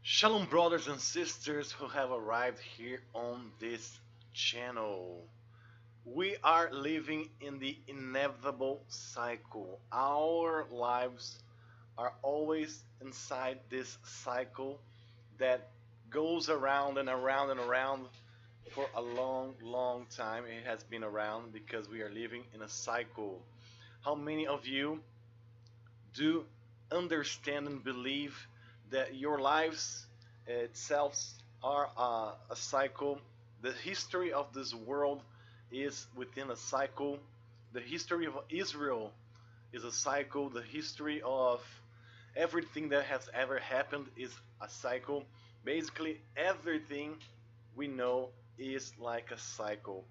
Shalom, brothers and sisters who have arrived here on this channel. We are living in the inevitable cycle. Our lives are always inside this cycle that goes around and around and around for a long, long time. It has been around because we are living in a cycle. How many of you do understand and believe that your lives itself are a cycle? The history of this world is within a cycle. The history of Israel is a cycle. The history of everything that has ever happened is a cycle. Basically, everything we know is like a cycle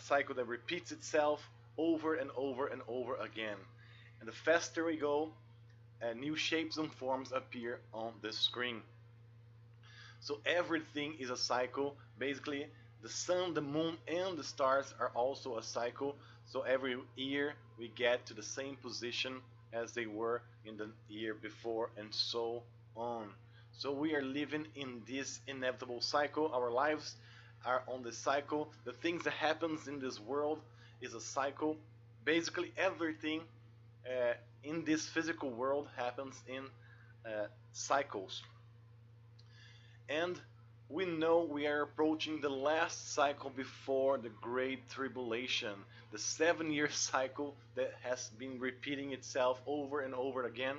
that repeats itself over and over and over again. And the faster we go, new shapes and forms appear on the screen. So everything is a cycle. Basically, the sun, the moon, and the stars are also a cycle. So every year we get to the same position as they were in the year before, and so on. So we are living in this inevitable cycle. Our lives are on the cycle. The things that happens in this world is a cycle. Basically, everything in this physical world happens in cycles. And we know we are approaching the last cycle before the Great Tribulation, the 7 year cycle that has been repeating itself over and over again.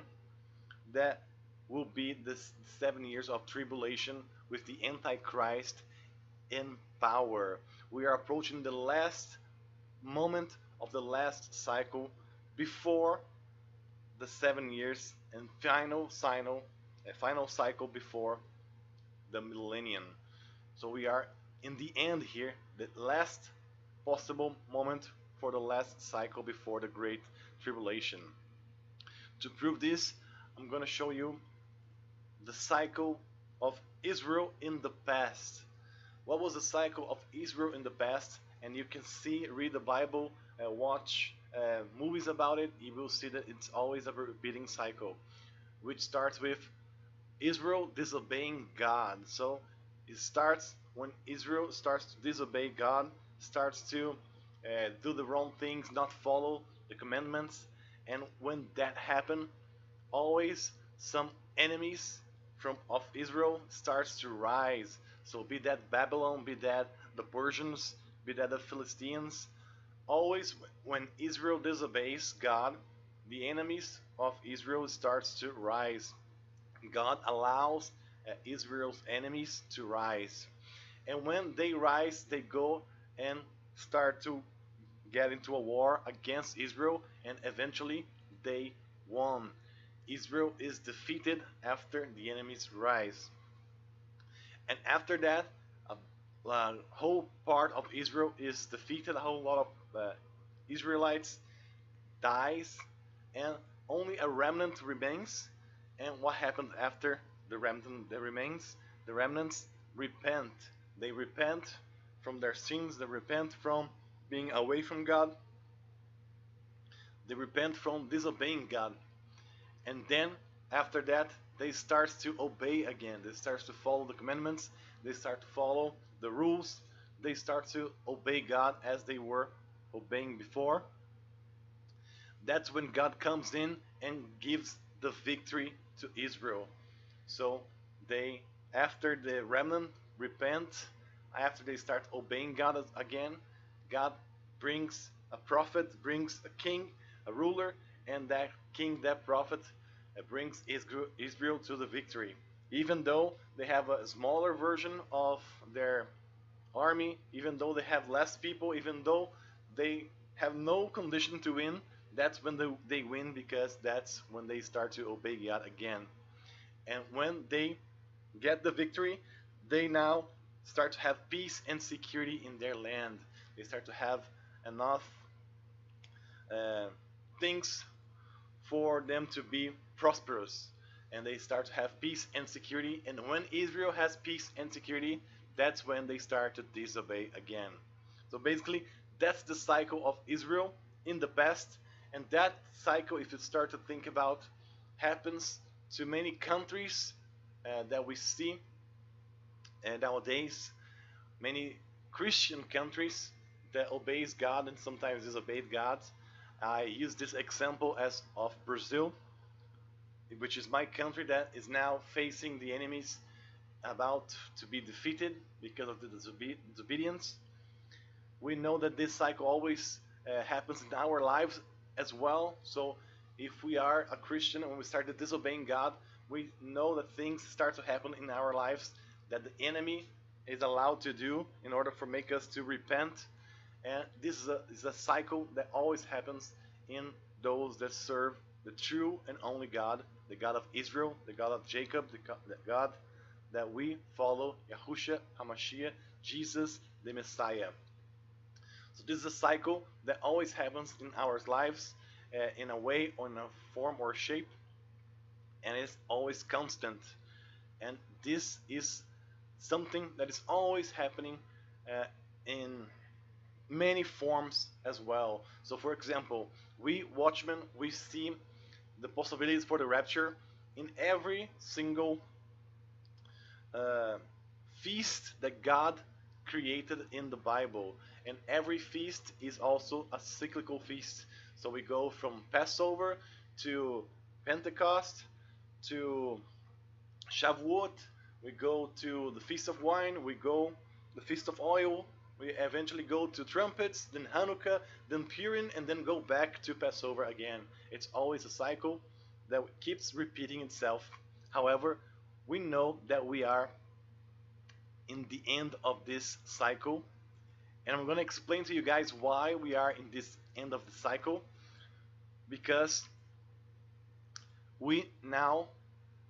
That will be the 7 years of tribulation with the Antichrist in power. We are approaching the last moment of the last cycle before the 7 years and final cycle before the millennium. So we are in the end here, the last possible moment for the last cycle before the Great Tribulation. To prove this, I'm going to show you the cycle of Israel in the past. What was the cycle of Israel in the past? And you can see, read the Bible, watch movies about it. You will see that it's always a repeating cycle, which starts with Israel disobeying God. So it starts when Israel starts to disobey God, starts to do the wrong things, not follow the commandments. And when that happens, always some enemies of Israel starts to rise. So be that Babylon, be that the Persians, be that the Philistines. Always when Israel disobeys God, the enemies of Israel starts to rise. God allows Israel's enemies to rise. And when they rise, they go and start to get into a war against Israel, and eventually they won. Israel is defeated after the enemies rise. And after that, a whole part of Israel is defeated. A whole lot of Israelites dies, and only a remnant remains. And what happened after the remnant remains? The remnants repent. They repent from their sins. They repent from being away from God. They repent from disobeying God. And then after that, they start to obey again. They start to follow the commandments. They start to follow the rules. They start to obey God as they were obeying before. That's when God comes in and gives the victory to Israel. So they, after the remnant repent, after they start obeying God again, God brings a prophet, brings a king, a ruler, and that king, that prophet, brings Israel to the victory. Even though they have a smaller version of their army, even though they have less people, even though they have no condition to win, that's when they win, because that's when they start to obey God again. And when they get the victory, they now start to have peace and security in their land. They start to have enough things for them to be prosperous, and they start to have peace and security. And when Israel has peace and security, that's when they start to disobey again. So basically, that's the cycle of Israel in the past. And that cycle, if you start to think about, happens to many countries that we see nowadays. Many Christian countries that obeys God and sometimes disobey God. I use this example as of Brazil, which is my country that is now facing the enemies about to be defeated because of the disobedience. We know that this cycle always happens in our lives as well. So if we are a Christian and we start disobeying God, we know that things start to happen in our lives that the enemy is allowed to do in order for make us to repent. And this is a cycle that always happens in those that serve the true and only God, the God of Israel, the God of Jacob, the God that we follow, Yahushua HaMashiach, Jesus the Messiah. So this is a cycle that always happens in our lives in a way or in a form or shape, and it's always constant. And this is something that is always happening in many forms as well. So for example, we watchmen, we see the possibilities for the rapture in every single feast that God created in the Bible. And every feast is also a cyclical feast. So we go from Passover to Pentecost to Shavuot, we go to the Feast of Wine, we go the Feast of Oil, we eventually go to trumpets, then Hanukkah, then Purim, and then go back to Passover again. It's always a cycle that keeps repeating itself. However, we know that we are in the end of this cycle, and I'm going to explain to you guys why we are in this end of the cycle, because we now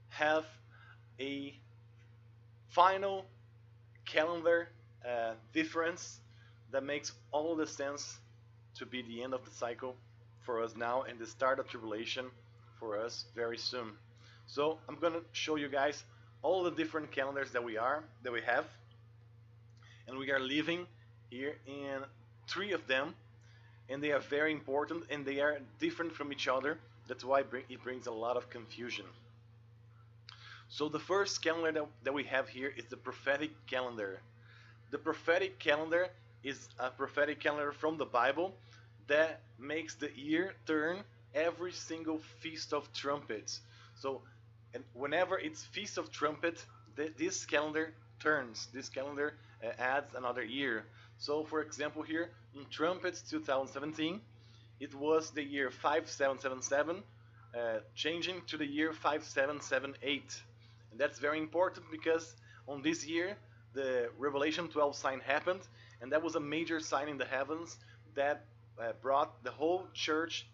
have a final calendar difference that makes all the sense to be the end of the cycle for us now and the start of tribulation for us very soon. So I'm going to show you guys all the different calendars that we have, and we are living here in 3 of them, and they are very important and they are different from each other. That's why it brings a lot of confusion. So the first calendar that we have here is the prophetic calendar. The prophetic calendar is a prophetic calendar from the Bible that makes the year turn every single Feast of Trumpets. So and whenever it's Feast of Trumpet, this calendar turns. This calendar adds another year. So for example here, in Trumpets 2017, it was the year 5777, changing to the year 5778. And that's very important because on this year, the Revelation 12 sign happened, and that was a major sign in the heavens that brought the whole church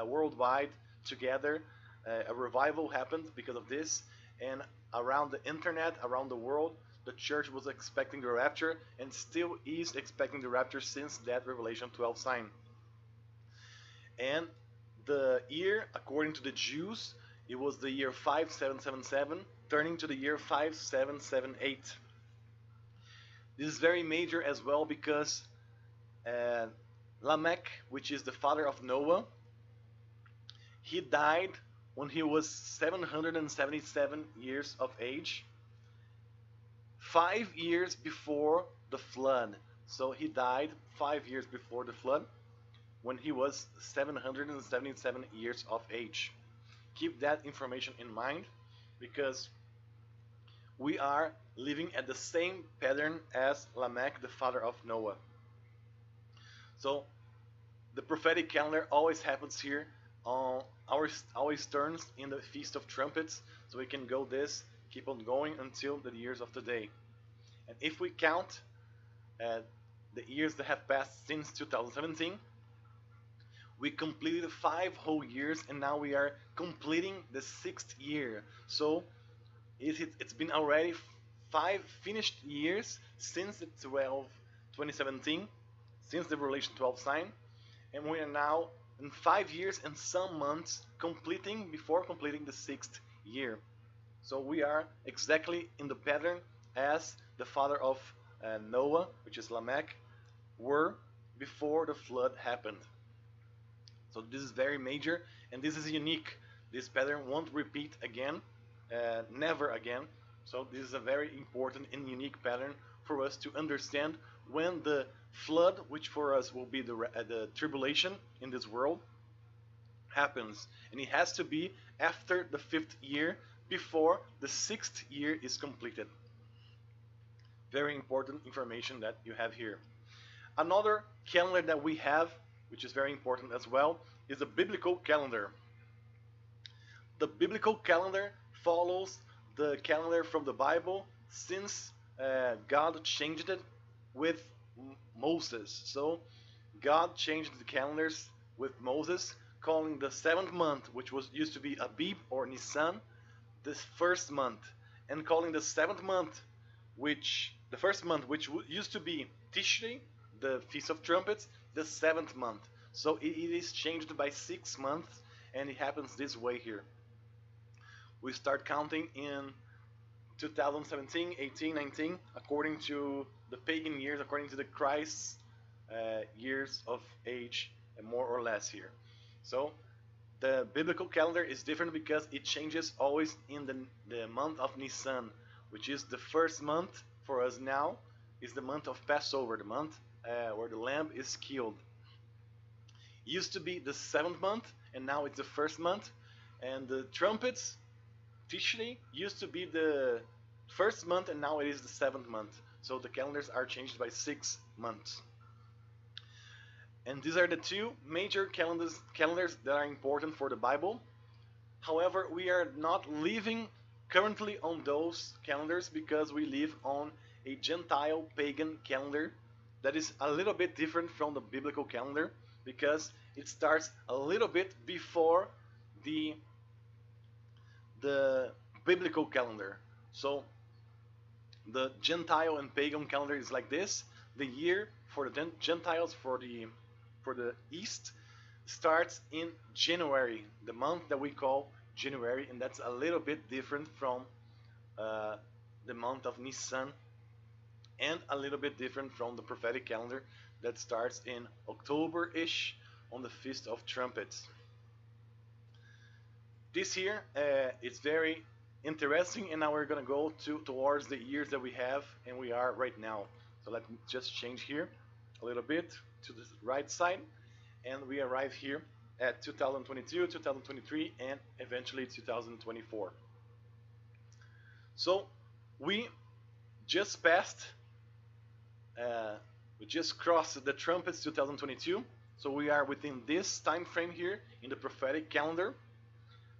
worldwide together. A revival happened because of this, and around the internet, around the world, the church was expecting the rapture and still is expecting the rapture since that Revelation 12 sign. And the year, according to the Jews, it was the year 5777, turning to the year 5778. This is very major as well because Lamech, which is the father of Noah, he died when he was 777 years of age, 5 years before the flood. So he died 5 years before the flood when he was 777 years of age. Keep that information in mind because we are living at the same pattern as Lamech, the father of Noah. So the prophetic calendar always happens here on always turns in the Feast of Trumpets, so we can go this, keep on going until the years of today. And if we count the years that have passed since 2017, we completed 5 whole years, and now we are completing the 6th year. So it's been already 5 finished years since the 2017, since the Revelation 12 sign, and we are now in 5 years and some months before completing the 6th year. So we are exactly in the pattern as the father of Noah, which is Lamech, were before the flood happened. So this is very major, and this is unique. This pattern won't repeat again, never again. So this is a very important and unique pattern for us to understand when the flood, which for us will be the tribulation in this world, happens. And it has to be after the 5th year, before the 6th year is completed. Very important information that you have here. Another calendar that we have, which is very important as well, is the biblical calendar. The biblical calendar follows the calendar from the Bible since God changed it with Moses. So God changed the calendars with Moses, calling the 7th month, which was used to be Abib or Nisan, this first month, and calling the 7th month, which the first month, which used to be Tishrei, the Feast of Trumpets, the 7th month. So it is changed by 6 months, and it happens this way here. We start counting in 2017, 18, 19, according to the pagan years, according to the Christ's years of age, more or less here. So the biblical calendar is different because it changes always in the month of Nisan, which is the first month for us now, is the month of Passover, the month where the lamb is killed. It used to be the 7th month, and now it's the first month. And the trumpets, Tishrei, used to be the first month, and now it is the 7th month. So the calendars are changed by 6 months. And these are the two major calendars that are important for the Bible. However, we are not living currently on those calendars because we live on a Gentile pagan calendar that is a little bit different from the biblical calendar because it starts a little bit before the biblical calendar. So the Gentile and pagan calendar is like this. The year for the Gentiles, for the East, starts in January, the month that we call January, and that's a little bit different from the month of Nisan, and a little bit different from the prophetic calendar that starts in October-ish on the Feast of Trumpets. This here is very interesting, and now we're gonna go towards the years that we have and we are right now. So let me just change here a little bit to the right side, and we arrive here at 2022, 2023, and eventually 2024. So we just passed, we just crossed the trumpets 2022. So we are within this time frame here in the prophetic calendar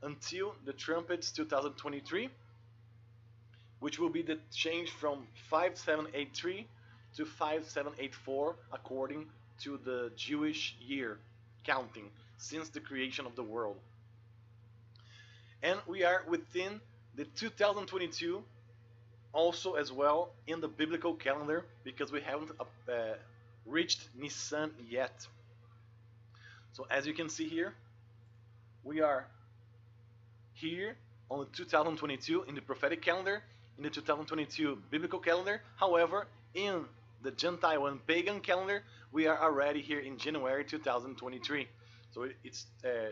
until the trumpets 2023, which will be the change from 5783 to 5784 according to the Jewish year counting since the creation of the world. And we are within the 2022 also as well in the biblical calendar because we haven't reached Nisan yet. So as you can see here, we are here on the 2022 in the prophetic calendar, in the 2022 biblical calendar. However, in the Gentile and pagan calendar, we are already here in January 2023. So it's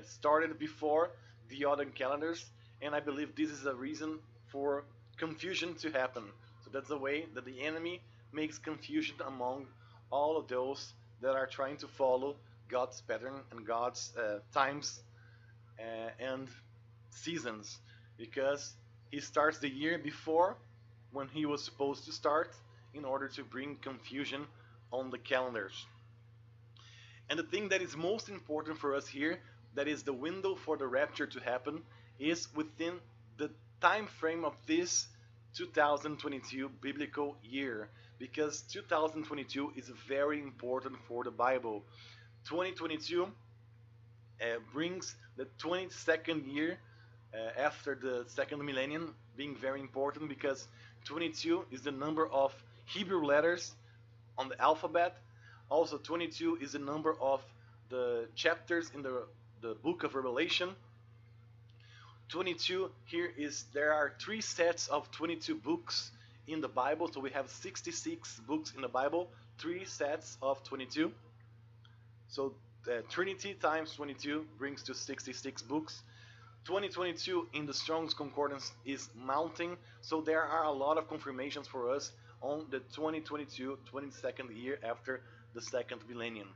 started before the other calendars, and I believe this is a reason for confusion to happen. So that's the way that the enemy makes confusion among all of those that are trying to follow God's pattern and God's times and seasons, because he starts the year before when he was supposed to start in order to bring confusion on the calendars. And the thing that is most important for us here, that is the window for the rapture to happen, is within the time frame of this 2022 biblical year, because 2022 is very important for the Bible. 2022 brings the 22nd year after the second millennium, being very important because 22 is the number of Hebrew letters on the alphabet. Also 22 is the number of the chapters in the book of Revelation. 22 here is, there are 3 sets of 22 books in the Bible, so we have 66 books in the Bible, 3 sets of 22. So the Trinity times 22 brings to 66 books. 2022 in the Strong's Concordance is mounting, so there are a lot of confirmations for us on the 2022, 22nd year after the second millennium.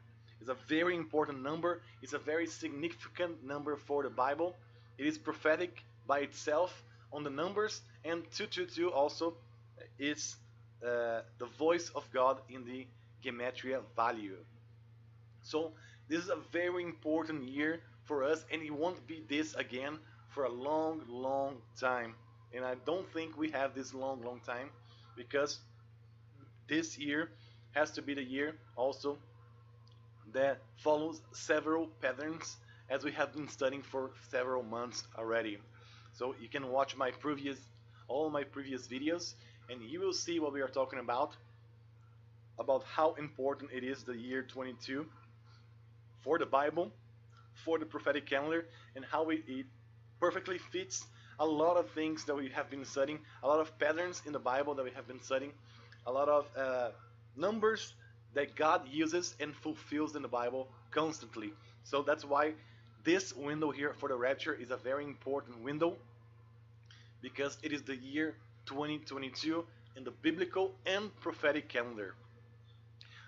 It's a very important number, it's a very significant number for the Bible. It is prophetic by itself on the numbers, and 222 also is the voice of God in the gematria value. So this is a very important year for us, and it won't be this again for a long, long time. And I don't think we have this long, long time, because this year has to be the year also that follows several patterns, as we have been studying for several months already. So you can watch all my previous videos, and you will see what we are talking about how important it is the year 22 for the Bible, for the prophetic calendar, and how it perfectly fits a lot of things that we have been studying, a lot of patterns in the Bible that we have been studying, a lot of numbers that God uses and fulfills in the Bible constantly. So that's why this window here for the rapture is a very important window, because it is the year 2022 in the biblical and prophetic calendar.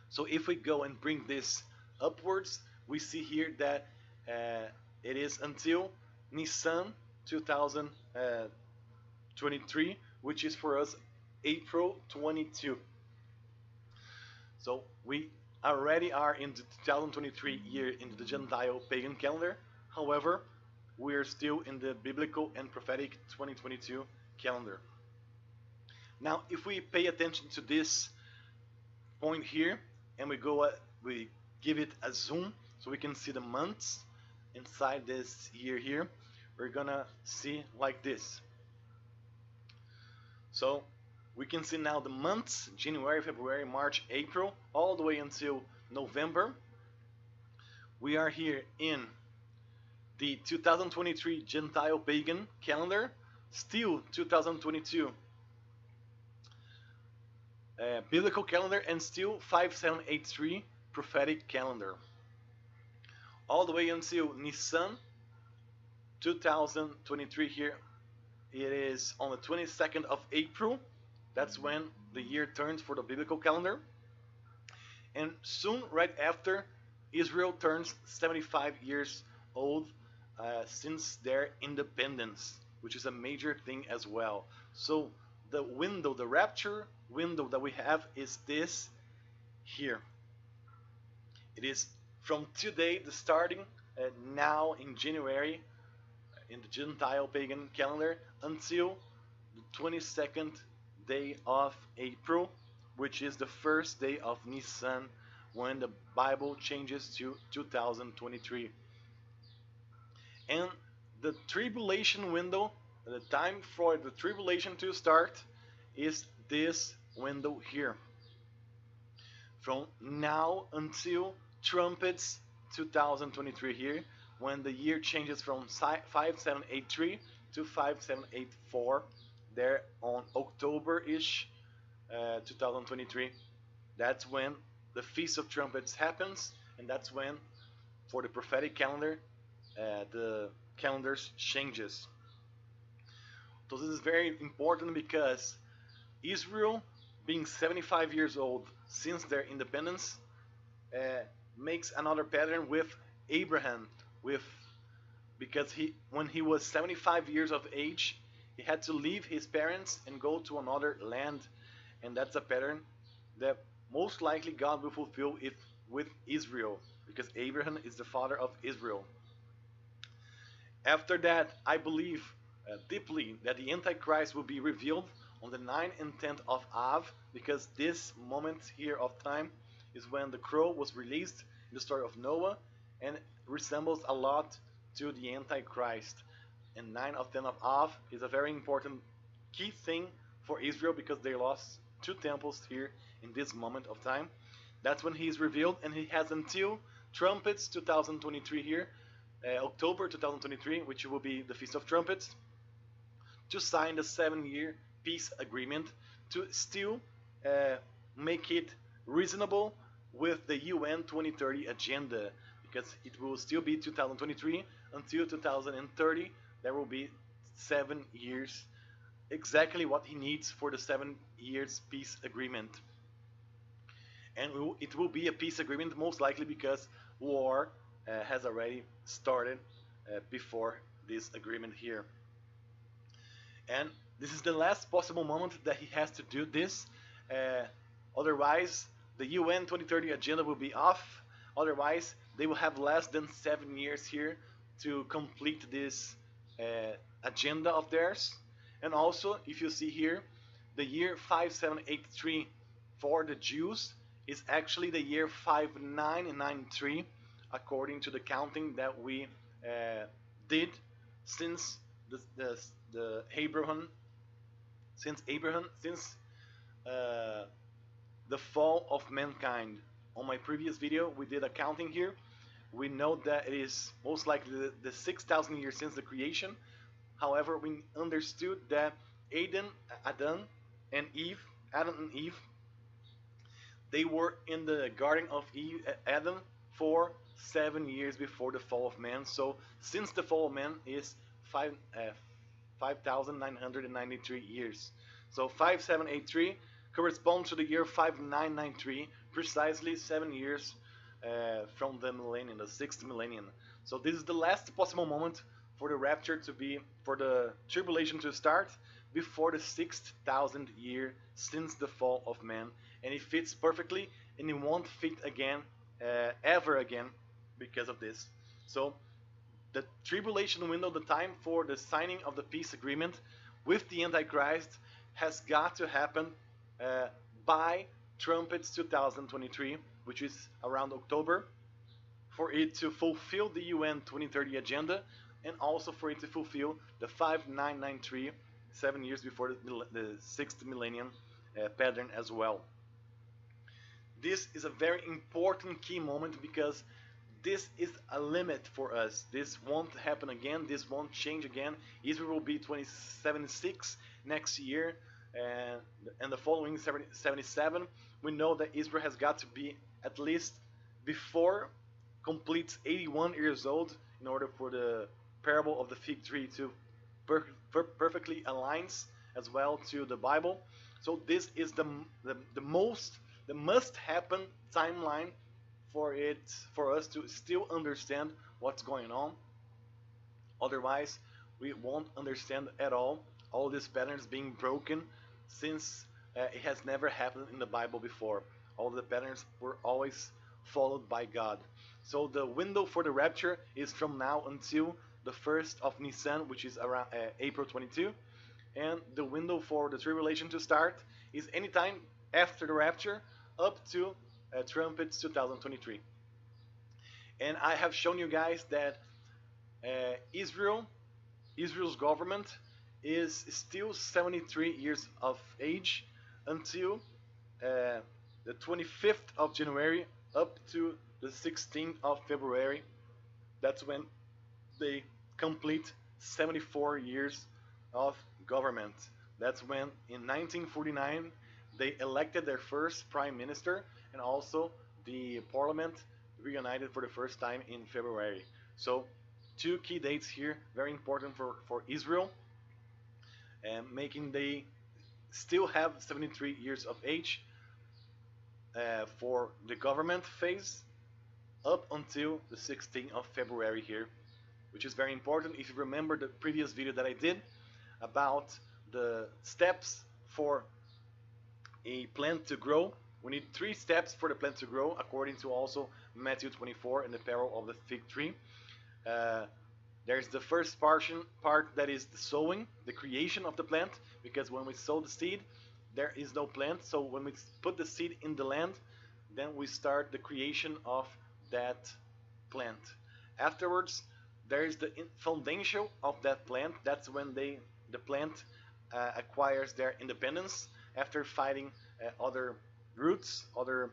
So if we go and bring this upwards, we see here that it is until Nisan 2023, which is for us April 22. So we already are in the 2023 year in the Gentile pagan calendar. However, we are still in the biblical and prophetic 2022 calendar. Now, if we pay attention to this point here, and we give it a zoom so we can see the months inside this year here, we're gonna see like this. So we can see now the months: January, February, March, April, all the way until November. We are here in the 2023 Gentile pagan calendar, still 2022 biblical calendar, and still 5783 prophetic calendar. All the way until Nisan 2023 here, it is on the 22nd of April. That's when the year turns for the biblical calendar. And soon, right after, Israel turns 75 years old since their independence, which is a major thing as well. So the window, the rapture window that we have is this here. It is from today, the starting now in January in the Gentile pagan calendar, until the 22nd day of April, which is the first day of Nisan, when the Bible changes to 2023. And the tribulation window, the time for the tribulation to start, is this window here. From now until trumpets 2023 here, when the year changes from 5783 to 5784, there on October-ish 2023. That's when the Feast of Trumpets happens, and that's when, for the prophetic calendar, the calendars changes. So this is very important, because Israel, being 75 years old since their independence, makes another pattern with Abraham, because when he was 75 years of age, he had to leave his parents and go to another land, and that's a pattern that most likely God will fulfill it with Israel, because Abraham is the father of Israel. After that, I believe deeply that the Antichrist will be revealed on the 9th and 10th of Av, because this moment here of time is when the crow was released in the story of Noah, and resembles a lot to the Antichrist. And 9th of 10th of Av is a very important key thing for Israel, because they lost 2 temples here in this moment of time. That's when he is revealed, and he has until Trumpets 2023 here, October 2023, which will be the Feast of Trumpets, to sign the 7-year peace agreement, to still make it reasonable with the UN 2030 agenda, because it will still be 2023 until 2030 there will be 7 years, exactly what he needs for the 7 years peace agreement. And it will be a peace agreement most likely because war has already started before this agreement here. And this is the last possible moment that he has to do this. Otherwise, the UN 2030 agenda will be off. Otherwise, they will have less than 7 years here to complete this agenda of theirs. And also, if you see here, the year 5783 for the Jews is actually the year 5993, according to the counting that we did since the Abraham, since the fall of mankind. On my previous video, we did a counting here. We know that it is most likely the 6,000 years since the creation. However, we understood that Adam and Eve, they were in the Garden of Eden for 7 years before the fall of man. So since the fall of man is 5,993 years. So 5783 corresponds to the year 5993, precisely 7 years from the millennium, the 6th millennium. So this is the last possible moment for the rapture to be, for the tribulation to start before the 6,000 year since the fall of man. And it fits perfectly, and it won't fit again, ever again, because of this. So the tribulation window, the time for the signing of the peace agreement with the Antichrist, has got to happen by trumpets 2023, which is around October, for it to fulfill the UN 2030 agenda, and also for it to fulfill the 5993, 7 years before the 6th millennium pattern as well. This is a very important key moment because this is a limit for us. This won't happen again. This won't change again. Israel will be 2076 next year, and the following 77. We know that Israel has got to be at least before completes 81 years old in order for the parable of the fig tree to perfectly aligns as well to the Bible. So this is the must happen timeline for us to still understand what's going on. Otherwise, we won't understand at all these patterns being broken, since it has never happened in the Bible before. All the patterns were always followed by God. So the window for the rapture is from now until the 1st of Nisan, which is around April 22, and the window for the tribulation to start is anytime after the rapture up to trumpets 2023. And I have shown you guys that Israel's government is still 73 years of age until the 25th of January up to the 16th of February. That's when they complete 74 years of government. That's when in 1949 they elected their first prime minister, and also the parliament reunited for the first time in February. So two key dates here, very important for Israel, and making they still have 73 years of age for the government phase up until the 16th of February here, which is very important. If you remember the previous video that I did about the steps for a plant to grow, we need 3 steps for the plant to grow, according to also Matthew 24 and the parable of the fig tree. There's the first part that is the sowing, the creation of the plant, because when we sow the seed, there is no plant. So when we put the seed in the land, then we start the creation of that plant. Afterwards, there is the foundation of that plant. That's when the plant acquires their independence after fighting other roots, other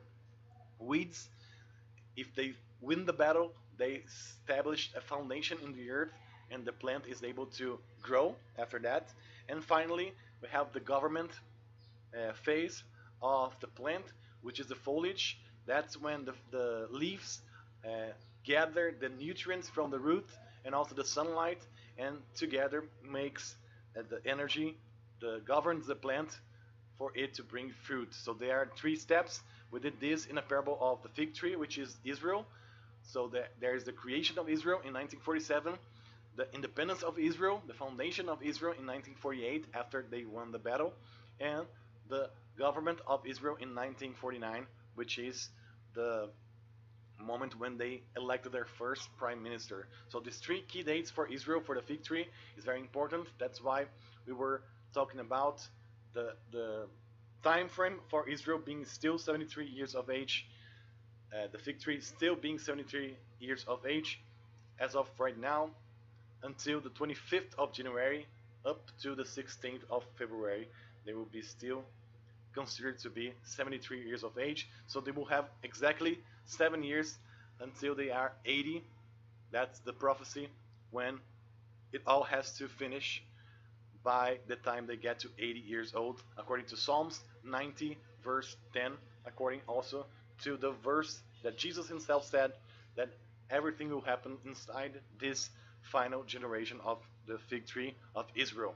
weeds. If they win the battle, they establish a foundation in the earth, and the plant is able to grow after that. And finally, we have the government phase of the plant, which is the foliage. That's when the leaves gather the nutrients from the root and also the sunlight, and together makes the energy, governs the plant for it to bring fruit. So there are 3 steps. We did this in a parable of the fig tree, which is Israel. So there is the creation of Israel in 1947, the independence of Israel, the foundation of Israel in 1948 after they won the battle, and the government of Israel in 1949, which is the moment when they elected their first prime minister. So these 3 key dates for Israel for the fig tree is very important. That's why we were talking about the time frame for Israel being still 73 years of age, the fig tree still being 73 years of age as of right now, until the 25th of January up to the 16th of February. They will be still considered to be 73 years of age. So they will have exactly 7 years until they are 80. That's the prophecy, when it all has to finish by the time they get to 80 years old, according to Psalms 90 verse 10, according also to the verse that Jesus himself said that everything will happen inside this final generation of the fig tree of Israel.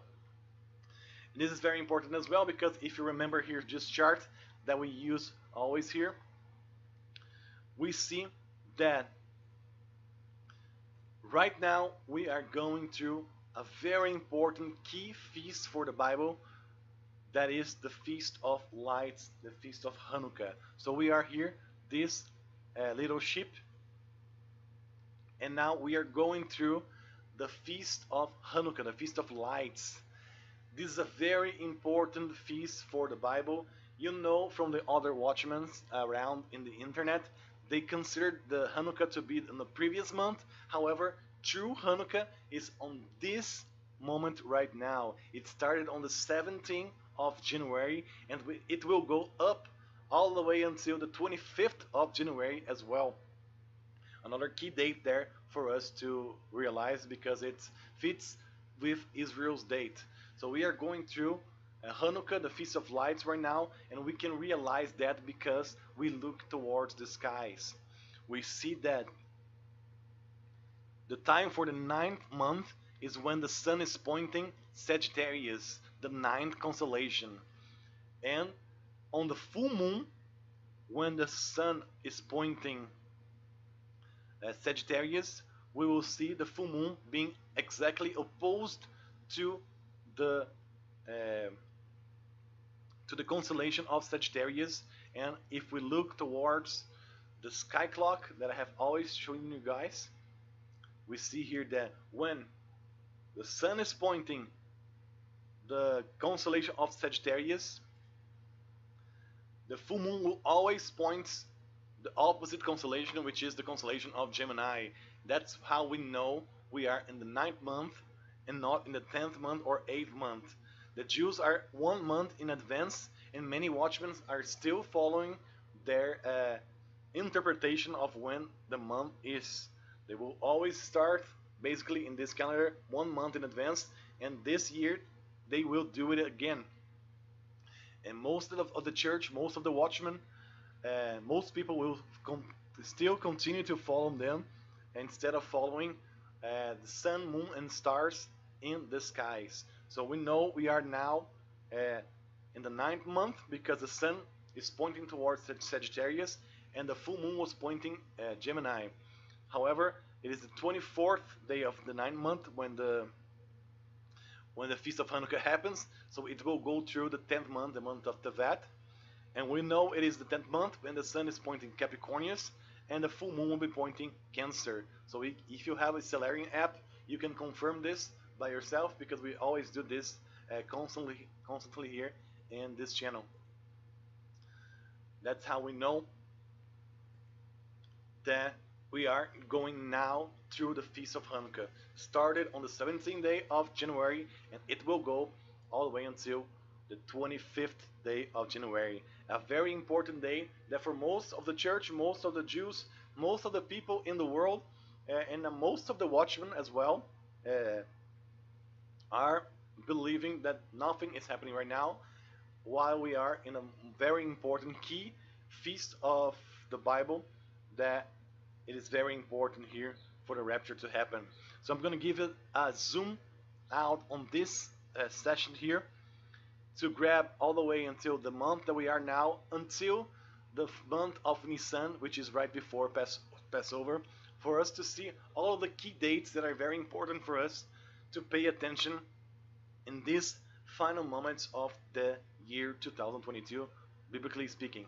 This is very important as well, because if you remember here this chart that we use always here, we see that right now we are going through a very important key feast for the Bible, that is the Feast of Lights, the Feast of Hanukkah. So we are here, this little sheep, and now we are going through the Feast of Hanukkah, the Feast of Lights. This is a very important feast for the Bible. You know, from the other watchmen around in the internet, they considered the Hanukkah to be in the previous month. However, true Hanukkah is on this moment right now. It started on the 17th of January, and it will go up all the way until the 25th of January as well. Another key date there for us to realize, because it fits with Israel's date. So we are going through Hanukkah, the Feast of Lights right now, and we can realize that because we look towards the skies. We see that the time for the 9th month is when the sun is pointing Sagittarius, the 9th constellation. And on the full moon, when the sun is pointing Sagittarius, we will see the full moon being exactly opposed to the constellation of Sagittarius. And if we look towards the sky clock that I have always shown you guys, we see here that when the sun is pointing the constellation of Sagittarius, the full moon will always point the opposite constellation, which is the constellation of Gemini. That's how we know we are in the 9th month and not in the 10th month or 8th month. The Jews are 1 month in advance, and many watchmen are still following their interpretation of when the month is. They will always start basically in this calendar 1 month in advance, and this year they will do it again. And most of the church, most of the watchmen, most people will still continue to follow them instead of following the sun, moon, and stars in the skies. So we know we are now in the 9th month, because the sun is pointing towards Sagittarius and the full moon was pointing Gemini. However, it is the 24th day of the 9th month when the Feast of Hanukkah happens. So it will go through the 10th month, the month of Tevet. And we know it is the 10th month when the sun is pointing Capricornus and the full moon will be pointing Cancer. So if you have a Stellarium app, you can confirm this by yourself, because we always do this constantly here in this channel. That's how we know that we are going now through the Feast of Hanukkah. Started on the 17th day of January, and it will go all the way until the 25th day of January. A very important day that for most of the church, most of the Jews, most of the people in the world, and most of the watchmen as well, are believing that nothing is happening right now, while we are in a very important key feast of the Bible, that it is very important here for the rapture to happen. So I'm going to give it a zoom out on this session here to grab all the way until the month that we are now, until the month of Nisan, which is right before Passover, for us to see all of the key dates that are very important for us to pay attention in these final moments of the year 2022, biblically speaking.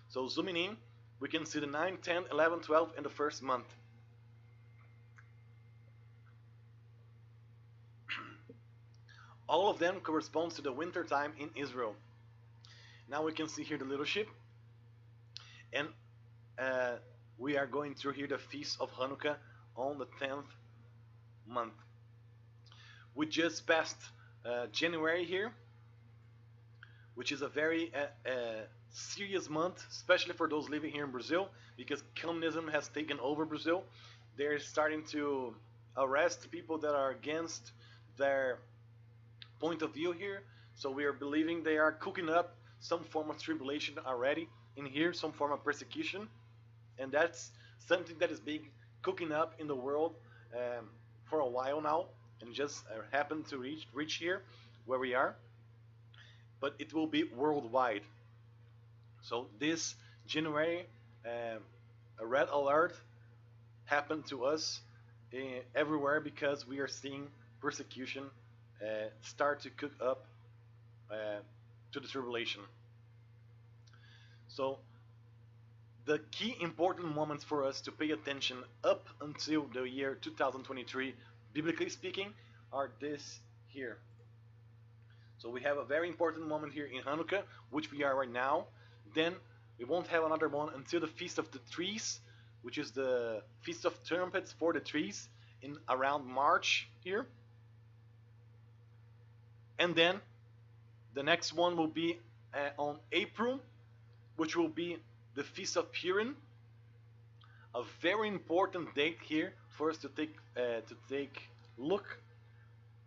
So zooming in, we can see the 9, 10, 11, 12 in the first month. All of them corresponds to the winter time in Israel. Now we can see here the leadership, and we are going through here the feast of Hanukkah on the 10th month. We just passed January here, which is a very serious month, especially for those living here in Brazil, because communism has taken over Brazil. They're starting to arrest people that are against their point of view here. So we are believing they are cooking up some form of tribulation already in here, some form of persecution, and that's something that is being cooking up in the world for a while now, and just happened to reach here where we are, but it will be worldwide. So this January, a red alert happened to us everywhere, because we are seeing persecution start to cook up to the tribulation. So the key important moments for us to pay attention up until the year 2023, biblically speaking, are this here. So we have a very important moment here in Hanukkah, which we are right now. Then we won't have another one until the Feast of the Trees, which is the Feast of Trumpets for the trees in around March here. And then the next one will be on April, which will be the Feast of Purim, a very important date here for us to take look,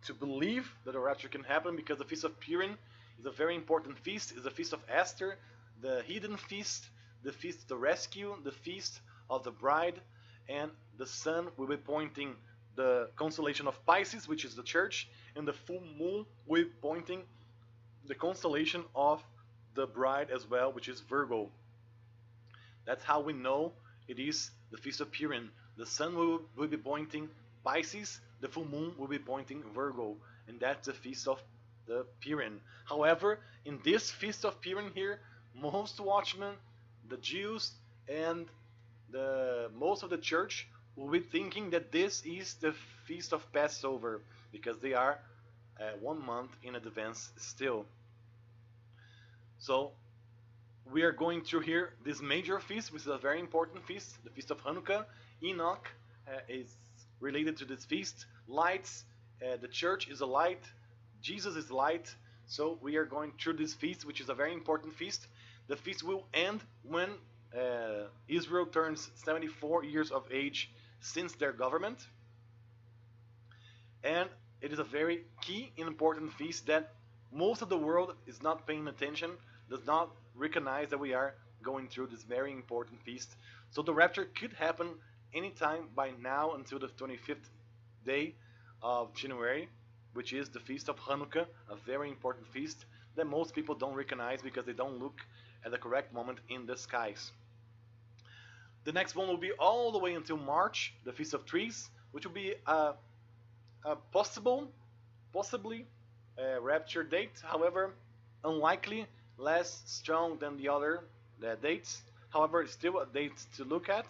to believe that the rapture can happen, because the Feast of Purim is a very important feast. It's the Feast of Esther, the hidden feast, the Feast of the Rescue, the Feast of the Bride, and the sun will be pointing the constellation of Pisces, which is the church, and the full moon will be pointing the constellation of the bride as well, which is Virgo. That's how we know it is the Feast of Purim. The sun will be pointing Pisces, the full moon will be pointing Virgo, and that's the Feast of the Purim. However, in this Feast of Purim here, most watchmen, the Jews, and most of the church will be thinking that this is the Feast of Passover, because they are 1 month in advance still. So we are going through here this major feast, which is a very important feast, the Feast of Hanukkah. Enoch is related to this feast. Lights, the church is a light, Jesus is light. So we are going through this feast, which is a very important feast. The feast will end when Israel turns 74 years of age since their government. And it is a very key and important feast that most of the world is not paying attention, does not recognize that we are going through this very important feast. So the rapture could happen anytime by now until the 25th day of January, which is the Feast of Hanukkah, a very important feast that most people don't recognize because they don't look at the correct moment in the skies. The next one will be all the way until March, the Feast of Trees, which will be a possibly rapture date, however unlikely, less strong than the other dates. However, it's still a date to look at.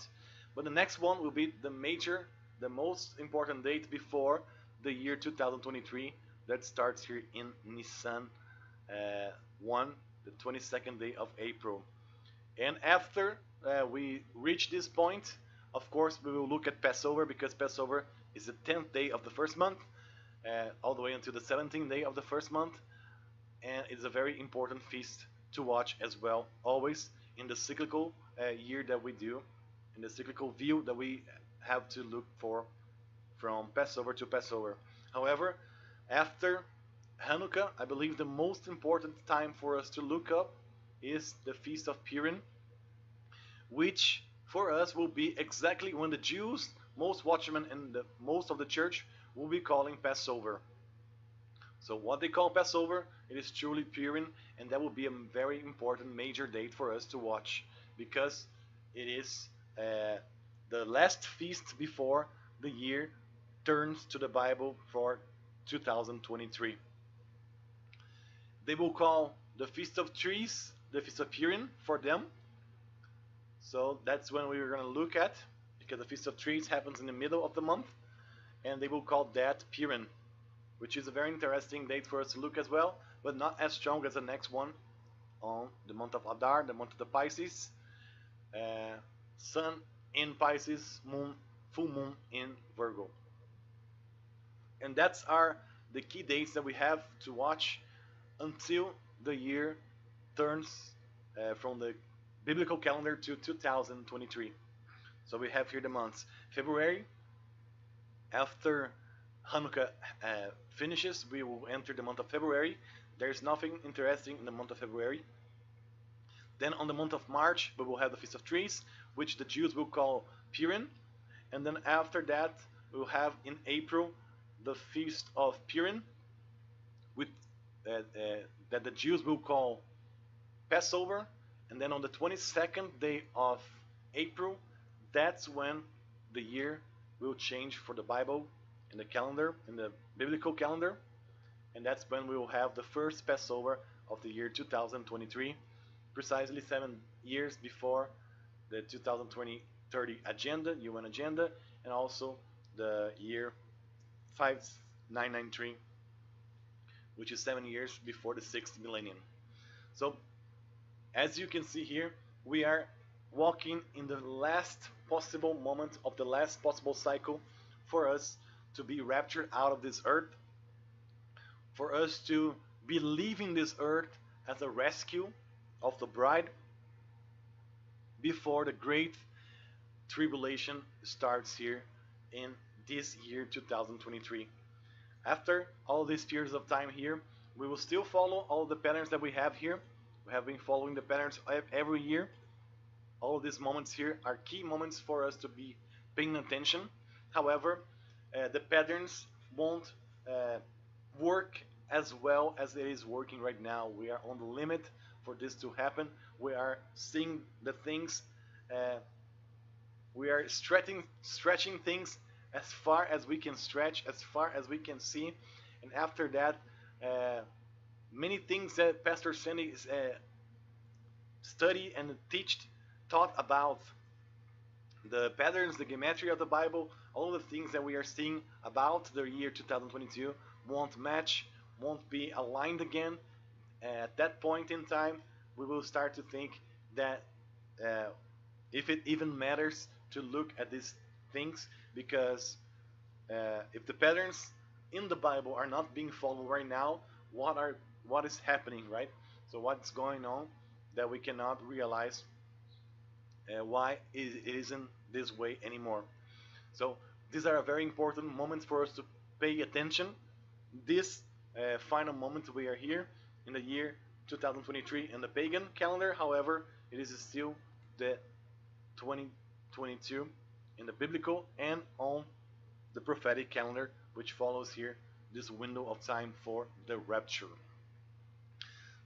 But the next one will be the most important date before the year 2023, that starts here in Nisan 1, the 22nd day of April. And after we reach this point, of course, we will look at Passover, because Passover is the 10th day of the first month, all the way until the 17th day of the first month. And it's a very important feast to watch as well, always in the cyclical year that we do, in the cyclical view that we have to look for from Passover to Passover. However, after Hanukkah, I believe the most important time for us to look up is the Feast of Purim, which for us will be exactly when the Jews most watchmen and most of the church will be calling Passover. So what they call Passover, it is truly Purim, and that will be a very important major date for us to watch, because it is the last feast before the year turns to the Bible for 2023. They will call the Feast of Trees the Feast of Purim for them. So that's when we are going to look at, because the Feast of Trees happens in the middle of the month, and they will call that Purim, which is a very interesting date for us to look as well, but not as strong as the next one on the month of Adar, the month of the Pisces, Sun in Pisces, Moon, full moon in Virgo. And that's the key dates that we have to watch until the year turns from the biblical calendar to 2023. So we have here the months. February, after Hanukkah finishes, we will enter the month of February. There's nothing interesting in the month of February. Then on the month of March, we will have the Feast of Trees, which the Jews will call Purim. And then after that, we will have in April the Feast of Purim, with that the Jews will call Passover. And then on the 22nd day of April, that's when the year will change for the Bible in the calendar, in the biblical calendar. And that's when we will have the first Passover of the year 2023, precisely 7 years before the 2020-30 agenda, UN agenda, and also the year 5993, which is 7 years before the 6th millennium. So as you can see here, we are walking in the last possible moment of the last possible cycle for us to be raptured out of this earth, for us to be leaving this earth as a rescue of the bride before the great tribulation starts here in this year 2023. After all these periods of time here, we will still follow all the patterns that we have here. We have been following the patterns every year. All of these moments here are key moments for us to be paying attention. However, the patterns won't work as well as it is working right now. We are on the limit for this to happen. We are seeing the things, we are stretching things as far as we can stretch, as far as we can see. And after that, many things that Pastor Sandy studied and taught about the patterns, the gematria of the Bible, all the things that we are seeing about the year 2022 won't match, won't be aligned again. At that point in time, we will start to think that if it even matters to look at these things, because if the patterns in the Bible are not being followed right now, what is happening, right? So what's going on that we cannot realize why it isn't this way anymore. So these are very important moments for us to pay attention. This final moment we are here in the year 2023 in the pagan calendar. However, it is still the 2022 in the biblical and on the prophetic calendar, which follows here this window of time for the rapture.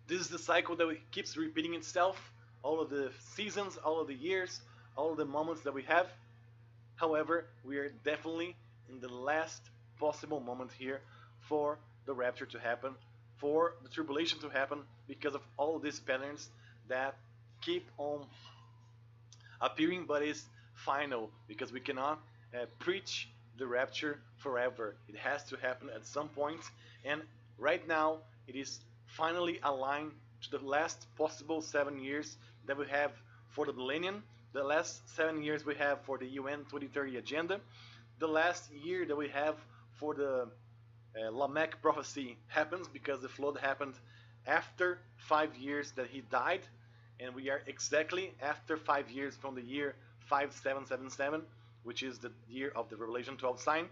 This is the cycle that keeps repeating itself, all of the seasons, all of the years, all of the moments that we have. However, we are definitely in the last possible moment here for the rapture to happen, for the tribulation to happen, because of all of these patterns that keep on appearing, but is final, because we cannot preach the rapture forever. It has to happen at some point, and right now it is finally aligned to the last possible 7 years that we have for the millennium, the last 7 years we have for the UN 2030 agenda, the last year that we have for the Lamech prophecy happens, because the flood happened after 5 years that he died, and we are exactly after 5 years from the year 5777, which is the year of the Revelation 12 sign.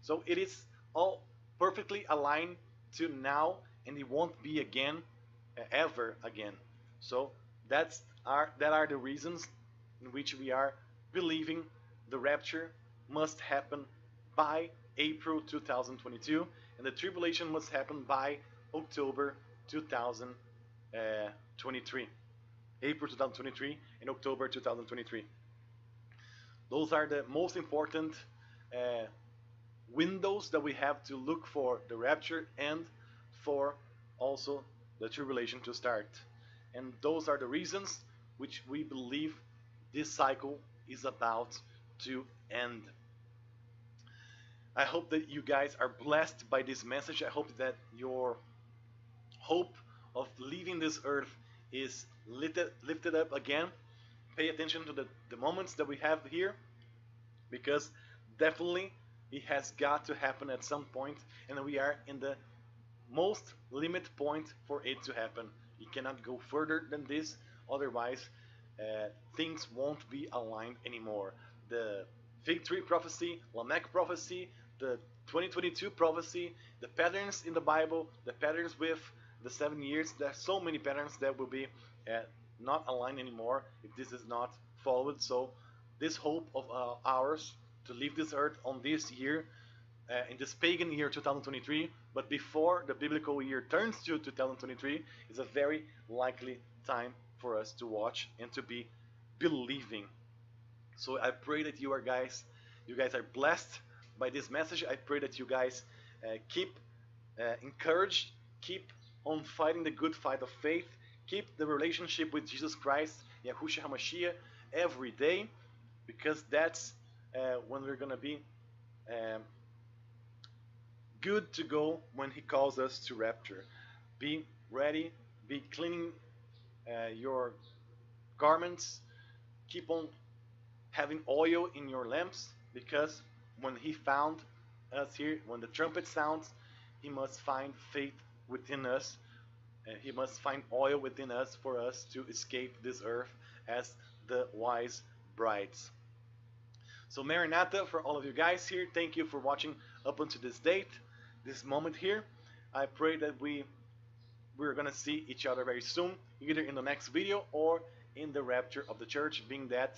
So it is all perfectly aligned to now, and it won't be again, ever again. So that are the reasons in which we are believing the rapture must happen by April 2022, and the tribulation must happen by October 2023. April 2023 and October 2023. Those are the most important uh, windows that we have to look for the rapture and for also the tribulation to start. And those are the reasons which we believe this cycle is about to end. I hope that you guys are blessed by this message. I hope that your hope of leaving this earth is lifted up again. Pay attention to the moments that we have here, because definitely it has got to happen at some point, and we are in the most limit point for it to happen. You cannot go further than this, otherwise things won't be aligned anymore. The fig tree prophecy, Lamech prophecy, the 2022 prophecy, the patterns in the Bible, the patterns with the 7 years, there's so many patterns that will be not aligned anymore if this is not followed. So this hope of ours to leave this earth on this year, in this pagan year 2023, but before the biblical year turns to 2023, is a very likely time for us to watch and to be believing. So I pray that you guys are blessed by this message. I pray that you guys keep encouraged, keep on fighting the good fight of faith, keep the relationship with Jesus Christ, Yahushua HaMashiach, every day, because that's when we're gonna be good to go when He calls us to rapture. Be ready, be cleaning your garments, keep on having oil in your lamps, because when He found us here, when the trumpet sounds, He must find faith within us. He must find oil within us for us to escape this earth as the wise brides. So Maranatha for all of you guys here. Thank you for watching up until this date, this moment here. I pray that we're gonna see each other very soon, either in the next video or in the rapture of the church, being that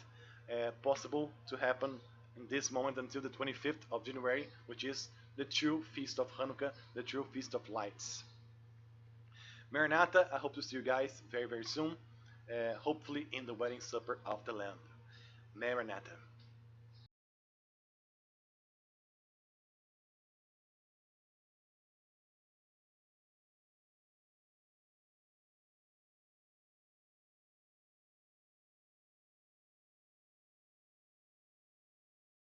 possible to happen in this moment until the 25th of January, which is the true feast of Hanukkah, the true feast of lights. Maranatha, I hope to see you guys very, very soon, hopefully in the wedding supper of the Lamb. Maranatha.